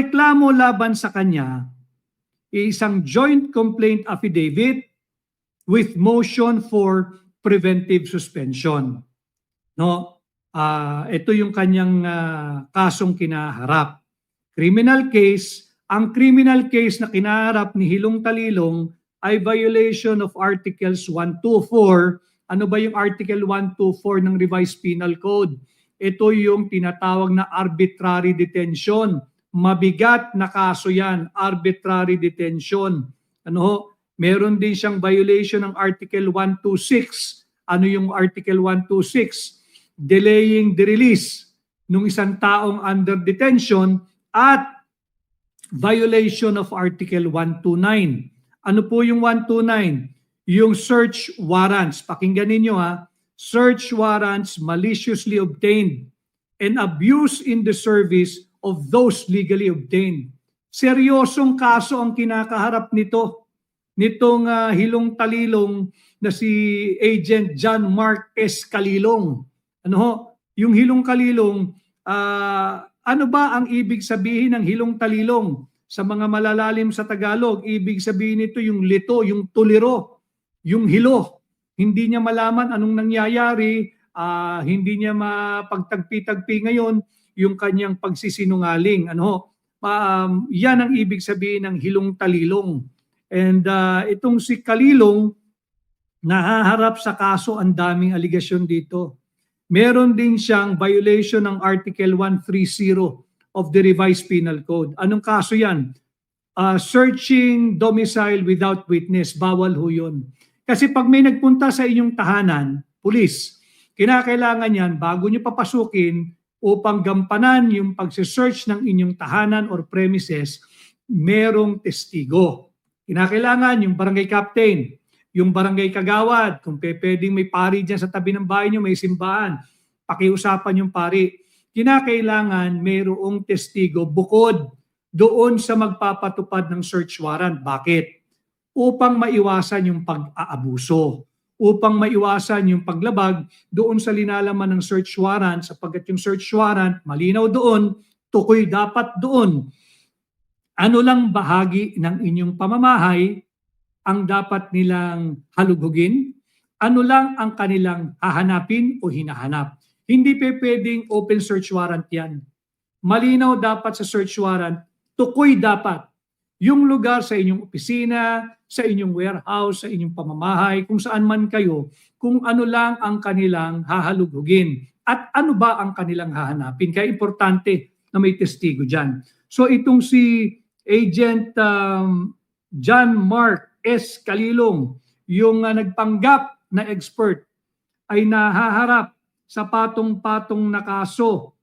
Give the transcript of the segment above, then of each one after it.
Reklamo laban sa kanya isang joint complaint affidavit with motion for preventive suspension. No? Ito yung kanyang kasong kinaharap. Criminal case, ang criminal case na kinaharap ni Hilong Talilong ay violation of Articles 124. Ano ba yung Article 124 ng Revised Penal Code? Ito yung tinatawag na arbitrary detention. Mabigat na kaso yan, arbitrary detention. Ano? Meron din siyang violation ng Article 126. Ano yung Article 126? Delaying the release ng isang taong under detention at violation of Article 129. Ano po yung 129? Yung search warrants. Pakinggan ninyo ha. Search warrants maliciously obtained and abuse in the service of those legally obtained. Seryosong kaso ang kinakaharap nitong Hilong Talilong na si Agent John Mark S. Calilong. Ano ho? Yung Hilong Calilong, ano ba ang ibig sabihin ng Hilong Talilong? Sa mga malalalim sa Tagalog, ibig sabihin nito yung lito, yung tuliro, yung hilo. Hindi niya malaman anong nangyayari, hindi niya mapagtagpi-tagpi ngayon yung kanyang pagsisinungaling. Yan ang ibig sabihin ng Hilong Talilong. And itong si Calilong, nahaharap sa kaso, ang daming aligasyon dito. Meron din siyang violation ng Article 130 of the Revised Penal Code. Anong kaso yan? Searching domicile without witness. Bawal ho yun. Kasi pag may nagpunta sa inyong tahanan, pulis, kinakailangan yan bago nyo papasukin upang gampanan yung pagsisearch ng inyong tahanan or premises, merong testigo. Kinakailangan yung barangay captain, yung barangay kagawad, kung pwedeng may pari dyan sa tabi ng bahay nyo, may simbahan, pakiusapan yung pari. Kinakailangan mayroong testigo bukod doon sa magpapatupad ng search warrant. Bakit? Upang maiwasan yung pag-aabuso, upang maiwasan yung paglabag doon sa linalaman ng search warrant, sapagkat yung search warrant, malinaw doon, tukoy dapat doon. Ano lang bahagi ng inyong pamamahay ang dapat nilang halugugin? Ano lang ang kanilang hahanapin o hinahanap? Hindi pwedeng open search warrant yan. Malinaw dapat sa search warrant, tukoy dapat yung lugar sa inyong opisina, sa inyong warehouse, sa inyong pamamahay, kung saan man kayo, kung ano lang ang kanilang hahalugugin at ano ba ang kanilang hahanapin. Kaya importante na may testigo dyan. So itong si Agent John Mark S. Calilong, yung nagpanggap na expert, ay nahaharap sa patong-patong na kaso,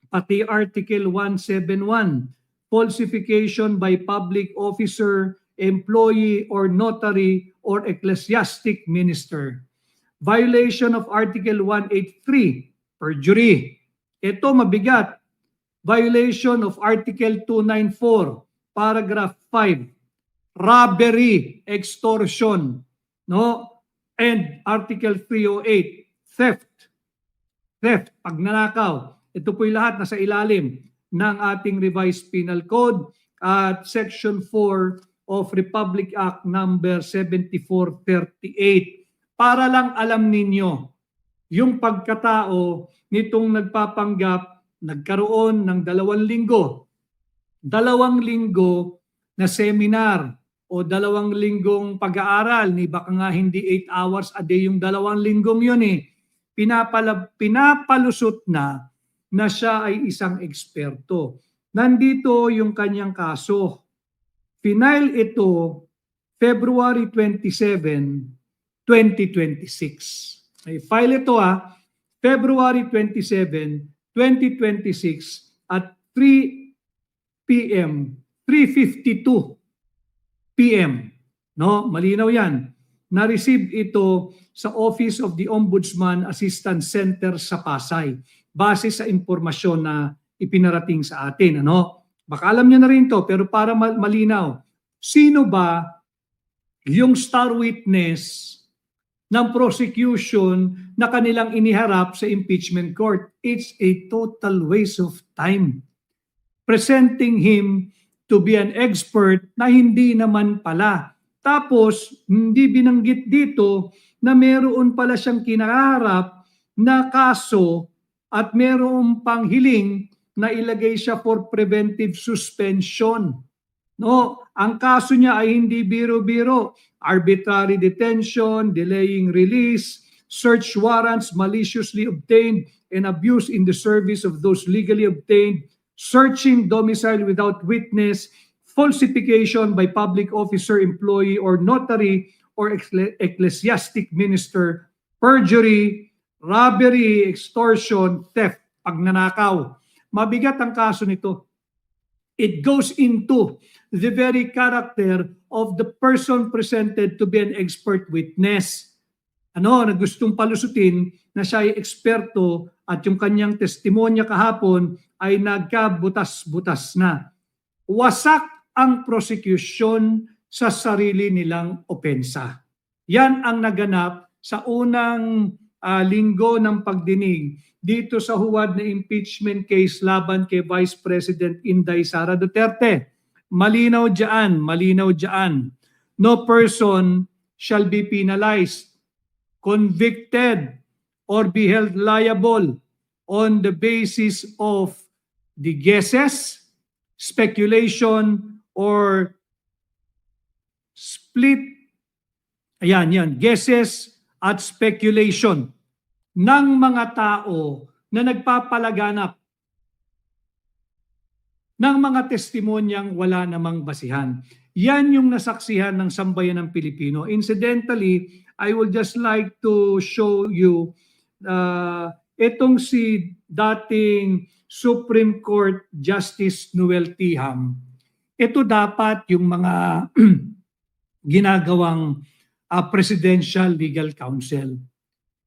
pati Article 171, falsification by public officer, employee, or notary, or ecclesiastic minister. Violation of Article 183, perjury. Ito mabigat. Violation of Article 294, paragraph 5, robbery, extortion, no? And Article 308, theft, pagnanakaw. Ito po'y lahat nasa ilalim ng ating Revised Penal Code at Section 4 of Republic Act number 7438. Para lang alam ninyo, yung pagkatao nitong nagpapanggap, nagkaroon ng 2 linggo. 2 linggo na seminar o 2 linggong pag-aaral, ni baka nga hindi 8 hours a day yung 2 linggong yun eh. Pinapalusot na siya ay isang eksperto. Nandito yung kanyang kaso. Final ito February 27, 2026. Ay file ito February 27, 2026 at 3 p.m. 3:52 p.m. No, malinaw 'yan. Na-receive ito sa Office of the Ombudsman Assistance Center sa Pasay base sa impormasyon na ipinarating sa atin. Baka alam niyo na rin to, pero para malinaw, sino ba yung star witness ng prosecution na kanilang iniharap sa impeachment court? It's a total waste of time. presenting him to be an expert na hindi naman pala. Tapos, hindi binanggit dito na meron pala siyang kinaharap na kaso at meron pang hiling na ilagay siya for preventive suspension. No, ang kaso niya ay hindi biro-biro. Arbitrary detention, delaying release, search warrants maliciously obtained and abuse in the service of those legally obtained, searching domicile without witness, falsification by public officer, employee, or notary or ecclesiastic minister, perjury, robbery, extortion, theft, pagnanakaw. Mabigat ang kaso nito. It goes into the very character of the person presented to be an expert witness. Na gustong palusutin na siya ay eksperto at yung kanyang testimonya kahapon ay nagkabutas-butas na. Wasak ang prosecution sa sarili nilang opensa. Yan ang naganap sa unang linggo ng pagdinig dito sa huwad na impeachment case laban kay Vice President Inday Sara Duterte. Malinaw dyan. No person shall be penalized, convicted, or be held liable on the basis of the guesses, speculation, or split, guesses at speculation ng mga tao na nagpapalaganap ng mga testimonyang wala namang basihan. Yan yung nasaksihan ng sambayan ng Pilipino. Incidentally, I would just like to show you itong si dating Supreme Court Justice Noel Tiham. Ito dapat yung mga ginagawang Presidential Legal Counsel.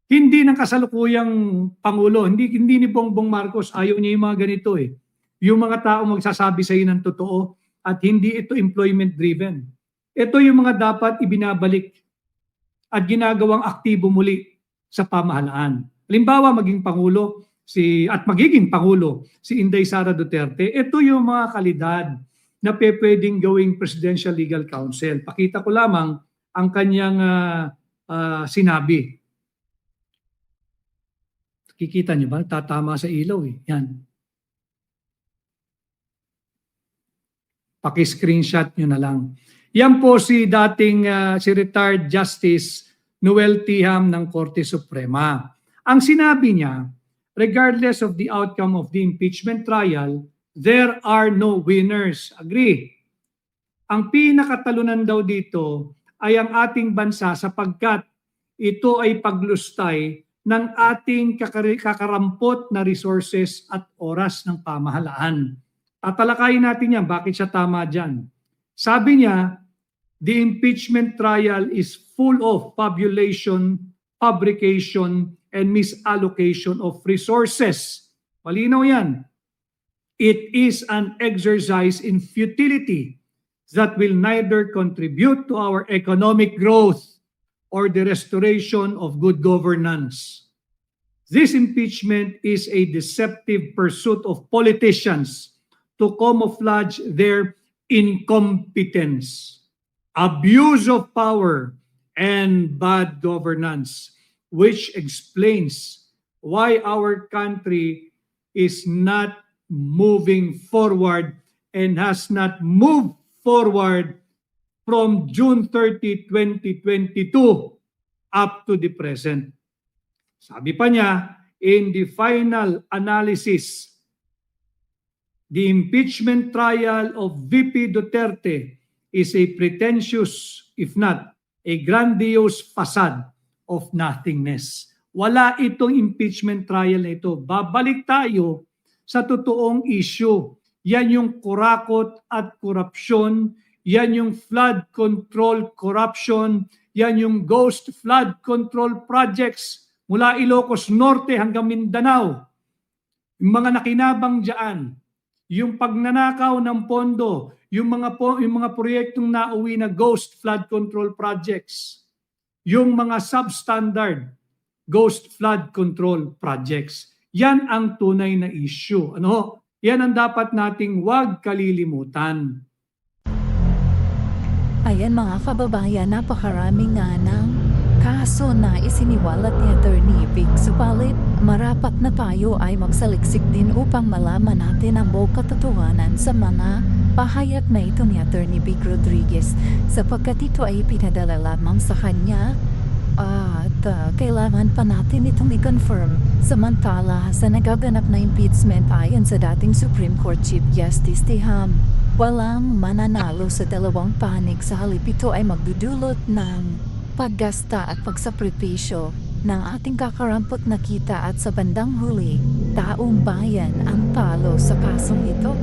Hindi ng kasalukuyang Pangulo, hindi ni Bongbong Marcos, ayaw niya yung mga ganito eh. Yung mga tao magsasabi sa iyo ng totoo at hindi ito employment driven. Ito yung mga dapat ibinabalik at ginagawang aktibo muli sa pamahalaan. Halimbawa, maging Pangulo magiging Pangulo si Inday Sara Duterte, ito yung mga kalidad na pwedeng gawing Presidential Legal Counsel. Pakita ko lamang ang kanyang sinabi. Kikita niyo ba? Tatama sa ilaw eh. Yan. Paki-screenshot nyo na lang. Yan po si dating si retired Justice Noel Tiham ng Korte Suprema. Ang sinabi niya, regardless of the outcome of the impeachment trial, there are no winners. Agree. Ang pinakatalunan daw dito ay ang ating bansa sapagkat ito ay paglustay ng ating kakarampot na resources at oras ng pamahalaan. Tatalakayin natin yan, bakit siya tama dyan. Sabi niya, the impeachment trial is full of fabulation, fabrication, and misallocation of resources. Malinaw yan. It is an exercise in futility that will neither contribute to our economic growth or the restoration of good governance. This impeachment is a deceptive pursuit of politicians to camouflage their incompetence, abuse of power, and bad governance, which explains why our country is not moving forward and has not moved forward from June 30, 2022 up to the present. Sabi pa niya, in the final analysis, the impeachment trial of VP Duterte is a pretentious, if not a grandiose facade of nothingness. Wala itong impeachment trial na ito. Babalik tayo sa totoong issue. Yan yung kurakot at korupsyon, yan yung flood control corruption, yan yung ghost flood control projects mula Ilocos Norte hanggang Mindanao. Yung mga nakinabang dyan, yung pagnanakaw ng pondo, yung mga proyektong nauwi na ghost flood control projects, yung mga substandard ghost flood control projects. Yan ang tunay na issue. Yan ang dapat nating huwag kalilimutan. Ayan mga kababayan, napakarami nga ng kaso na isiniwalat ni Attorney Vic. Subalit, marapat na tayo ay magsaliksik din upang malaman natin ang buong katotohanan sa mga pahayag na ito ni Attorney Vic Rodriguez, sapagkat ito ay pinadala lamang sa kanya at kailangan pa natin itong i-confirm. Samantala, sa nagaganap na impeachment ayon sa dating Supreme Court Chief Justice Tiham, walang mananalo sa dalawang panig, sa halip ito ay magdudulot ng paggasta at pagsakripisyo ng ating kakarampot na kita, at sa bandang huli, taong bayan ang talo sa kasong ito.